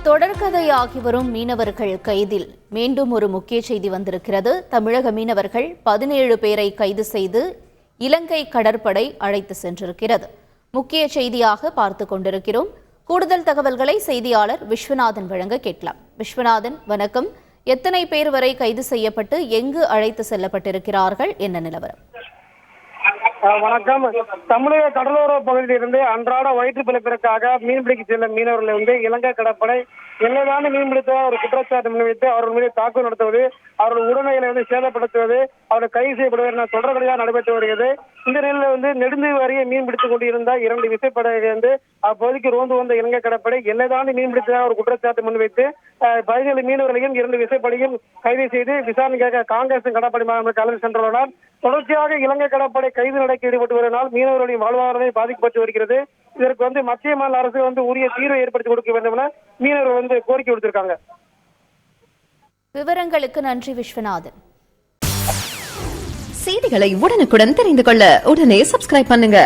தொடர்கதையாகி வரும் மீனவர்கள் கைதில் மீண்டும் ஒரு முக்கிய செய்தி வந்திருக்கிறது. தமிழக மீனவர்கள் 17 பேரை கைது செய்து இலங்கை கடற்படை அழைத்து சென்றிருக்கிறது. முக்கிய செய்தியாக பார்த்து கொண்டிருக்கிறோம். கூடுதல் தகவல்களை செய்தியாளர் விஸ்வநாதன் வழங்க கேட்கலாம். விஸ்வநாதன், வணக்கம். எத்தனை பேர் வரை கைது செய்யப்பட்டு எங்கு அழைத்து செல்லப்பட்டிருக்கிறார்கள்? என்ன நிலவரம்? வணக்கம். தமிழக கடலோர பகுதியிலிருந்து அன்றாட வயிற்று பிழைப்பிற்காக மீன்பிடிக்க செல்லும் மீனவர்களை இலங்கை கடற்படை எல்லைதாண்டி மீன்பிடித்த ஒரு குற்றச்சாட்டு முன்வைத்து அவர்கள் மீது தாக்குதல் நடத்துவது, அவர்கள் உடமைகளை சேதப்படுத்துவது, அவர்கள் கைது செய்யப்படுவது என தொடர்கதையாக நடைபெற்று வருகிறது. இந்த நிலையில் நெடுந்தீவு அருகே மீன்பிடித்துக் கொண்டிருந்த 2 விசைப்படகு அப்பகுதிக்கு ரோந்து வந்த இலங்கை கடற்படை எல்லைதாண்டி மீன்பிடித்ததாக ஒரு குற்றச்சாட்டு முன்வைத்து 17 மீனவர்களையும் 2 விசைப்படையும் கைது செய்து விசாரணைக்காக காங்கிரஸ் கடற்படை மாநிலங்களுக்கு அழைத்து சென்றுள்ளனர். தொடர்ச்சியாக இலங்கை கடற்படை கைது நடக்க ஈடுபட்டு வருவதால் மீனவர்களின் வாழ்வாதாரமே பாதிக்கப்பட்டு வருகிறது. இதற்கு மத்திய மாநில அரசு உரிய தீர்வை ஏற்படுத்தி கொடுக்க வேண்டும் என மீனவர்கள் கோரிக்கை விடுத்திருக்காங்க. விவரங்களுக்கு நன்றி விஸ்வநாதன். செய்திகளை உடனுக்குடன் தெரிந்து கொள்ள உடனே சப்ஸ்கிரைப் பண்ணுங்க.